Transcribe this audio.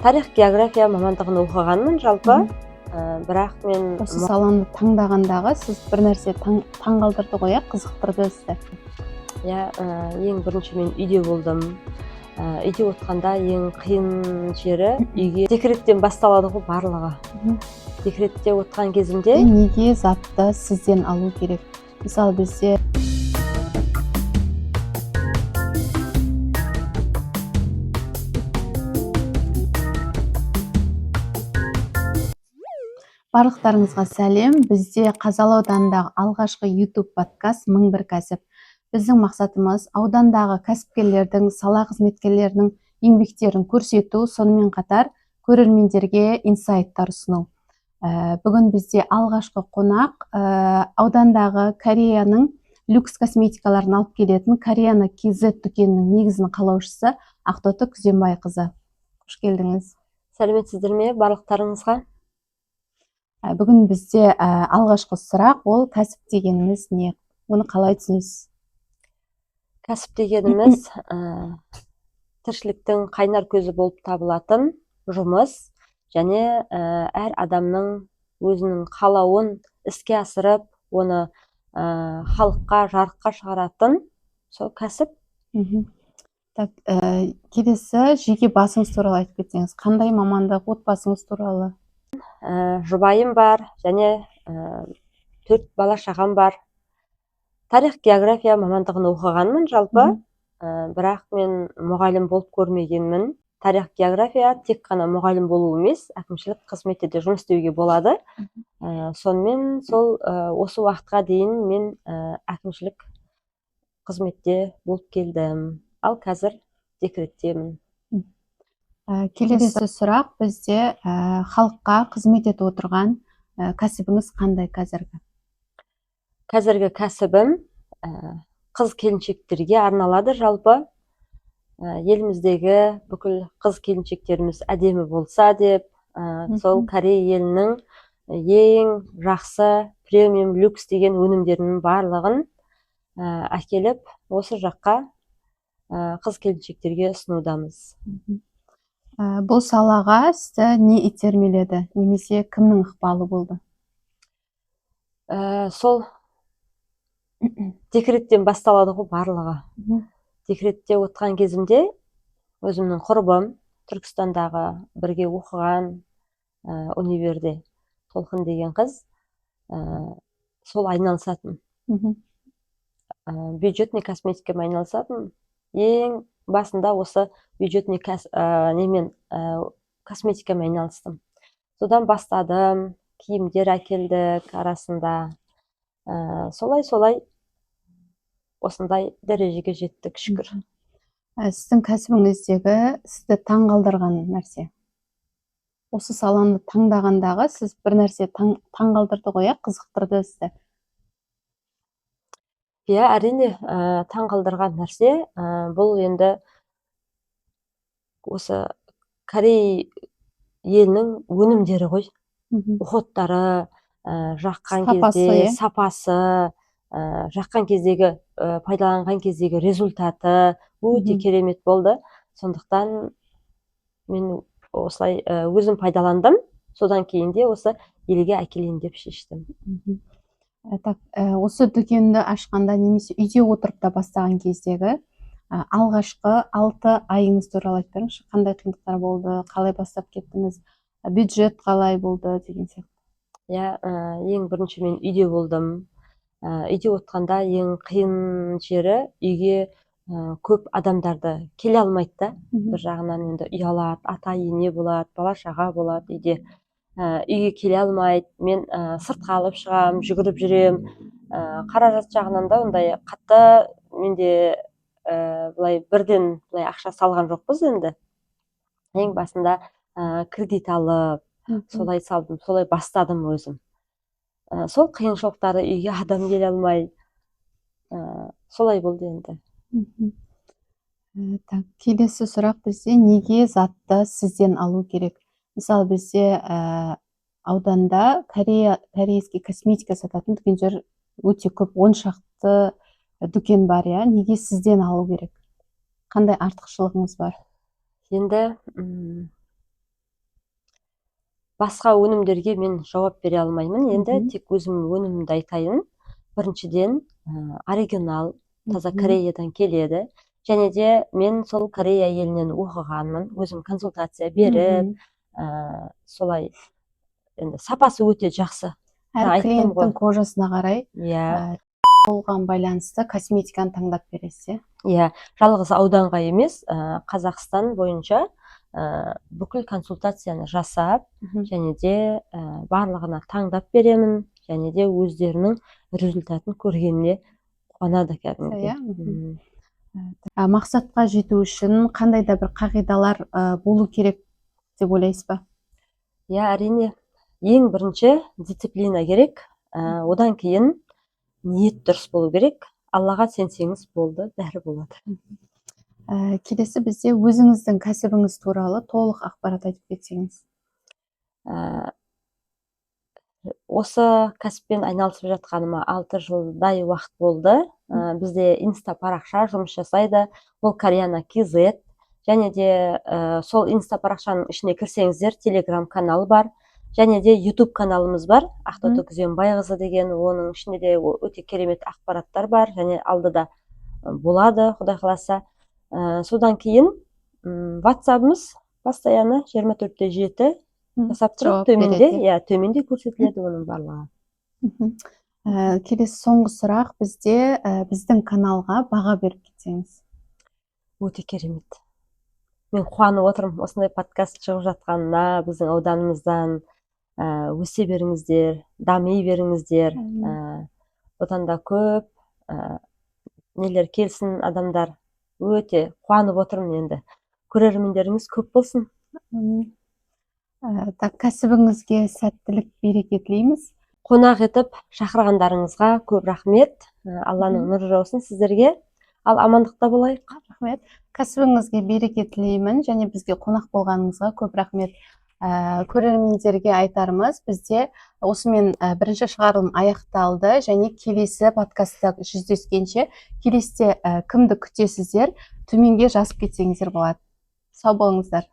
Тарих, география мамандығын оқығанмын жалпы. Бірақ мен Осы саланы таңдағандағы сіз бір нәрсе таңғалдырды ғой, қызықтырды сізді. ең бірінші мен үйде болдым. Үйде отқанда ең қиын жері үйге декреттен басталады ғой барлығы. Декретте отқан кезімде Неге затты сізден алу керек? Мысалы бізде барлықтарыңызға сәлем. Бізде Қазалы ауданындағы алғашқы YouTube подкаст «Мың бір кәсіп». Біздің мақсатымыз аудандағы кәсіпкерлердің, сала қызметкерлерінің еңбектерін көрсету, сонымен қатар көрермендерге инсайттар ұсыну. Бүгін бізде алғашқы қонақ аудандағы Кореяның люкс косметикаларын алып келетін Кореяна KZ дүкенінің негізін қалаушысы Ақтоты Күзембайқызы. Қош келдіңіз. сәлеметсіздер ме барлықтарыңызға? Бүгін бізде алғашқы сұрақ, ол кәсіп дегеніміз не? Оны қалай түсінесіз? Кәсіп дегеніміз тіршіліктің қайнар көзі болып табылатын жұмыс, және әр адамның өзінің қалауын іске асырып, оны халыққа, жарыққа шығаратын сол кәсіп. Келесі жеке басыңыз туралы айтып кетсеңіз, қандай мамандық, отбасыңыз туралы? Жұбайым бар, және 4 бала шағам бар. Тарих, география мамандығын оқығанмын жалпы, бірақ мен мұғалім болып көрмегенмін. Тарих, география тек қана мұғалім болу емес, әкімшілік қызметте де жұмыс істеуге болады. Сонымен осы уақытқа дейін мен әкімшілік қызметте болып келдім. Ал қазір декреттемін. Келесі сұрақ, бізде халыққа қызмет етіп отырған кәсібіңіз қандай қазіргі? Қазіргі кәсібім қыз келіншектерге арналады жалпы. Еліміздегі бүкіл қыз келіншектеріміз әдемі болса деп, сол Корея елінің ең жақсы премиум люкс деген өнімдерінің барлығын әкеліп осы жаққа қыз келіншектерге ұсынудамыз. Бұл салаға сізді не итермеледі, немесе кімнің ықпалы болды? Сол декреттен басталады ғой барлығы. Декретте отқан кезімде өзімнің құрбым Түркістандағы бірге оқыған универде Толқын деген қыз сол айналысатын. Бюджетный косметикамен айналысатын. Ең басында осы бюджетный косметикамен айналыстым. Содан бастадым, киімдер әкелдік арасында. Солай осындай дәрежеге жеттік, шүкір. Сіздің кәсібіңіздегі сізді таңғалдырған нәрсе? Осы саланы таңдағандағы сіз бір нәрсе таңғалдырды ғой, қызықтырды сізді? Әрине, таңғалдырған нәрсе бұл енді осы Корея елінің өнімдері ғой. Уходтары, жаққан кезде сапасы, жаққан кездегі пайдаланған кездегі результаты өте керемет болды. Сондықтан мен осылай өзім пайдаландым. Содан кейін де осы елге әкелейін деп шештім. Осы дүкенді ашқанда, немесе үйде отырып та бастаған кездегі алғашқы 6 айыңыз туралы айтып беріңізші. Қандай қиындықтар болды, қалай бастап кеттіңіз, бюджет қалай болды деген сияқты? Ең бірінші мен үйде болдым. Үйде отқанда ең қиын жері үйге көп адамдарды келе алмайды да. Бір жағынан енді ұялады, ата ене болады, бала шаға болады үйде. Үйге келе алмайды. Мен сыртқа алып шығам, жүгіріп жүрем. Қаражат жағынан да ондай қатты менде бірден ақша салған жоқпыз енді. Ең басында кредит алып, солай салдым, солай бастадым өзім. Сол қиыншылықтары, үйге адам келе алмай, солай болды енді. Келесі сұрақ, бізде неге затты сізден алу керек? Мысалы бізде ауданда корейский косметика сататын дүкендер өте көп, 10 шақты дүкен бар, неге сізден алу керек? Қандай артықшылығыңыз бар? Енді басқа өнімдерге мен жауап бере алмаймын. Енді Мгм. тек өзім өнімімді айтайын. Біріншіден, оригинал, таза Кореядан келеді. Және де мен сол Корея елінен оқығанмын. Өзім консультация беріп, солай енді сапасы өте жақсы. Әр Айттым клиенттің ғой. кожасына қарай Иә, болған байланысты косметиканы таңдап бересіз, иә, жалғыз ауданға емес, Қазақстан бойынша бүкіл консультацияны жасап, иә? және де барлығына таңдап беремін, және де өздерінің результатын көргеніне қуанады кәдімгідей. Иә, мақсатқа жету үшін қандай да бір қағидалар болу керек деп ойлайсыз ба? Иә, әрине. Ең бірінші дисциплина керек. Одан кейін ниет дұрыс болу керек. Аллаға сенсеңіз болды, бәрі болады. Келесі бізде өзіңіздің кәсібіңіз туралы толық ақпарат айтып кетсеңіз. Осы кәсіппен айналысып жатқаныма 6 жылдай уақыт болды. Бізде инста парақша жұмыс жасайды. Ол Кореяна KZ. Және де сол инста парақшаның ішіне кірсеңіздер, телеграм канал бар. Және де YouTube каналымыз бар. Ақтоты Күзембайқызы деген. Оның ішінде де өте керемет ақпараттар бар. Және алдыда болады, Құдай қаласа. Содан кейін WhatsApp'ымыз постоянно 24/7 жасап тұрып, төменде көрсетіледі оның барлығы. Келесі соңғы сұрақ бізде біздің каналға баға беріп кетсеңіз. Өте керемет. Мен қуанып отырмын осындай подкаст шығып жатқанына, біздің ауданымыздан. Өсе беріңіздер, дами беріңіздер. Одан да көп нелер келсін адамдар. Өте қуанып отырмын енді. Көрермендеріңіз көп болсын. Кәсібіңізге сәттілік, береке тілейміз. Қонақ етіп шақырғандарыңызға көп рахмет. Алланың нұры жаусын сіздерге. Ал амандықта болайық. Рахмет. Кәсібіңізге береке тілеймін, және бізге қонақ болғаныңызға көп рахмет. Көрермендерге айтарымыз, бізде осымен бірінші шығарылым аяқталды, және келесі подкастта жүздескенше, келесте кімді күтесіздер, төменге жазып кетсеңіздер болады. Сау болыңыздар.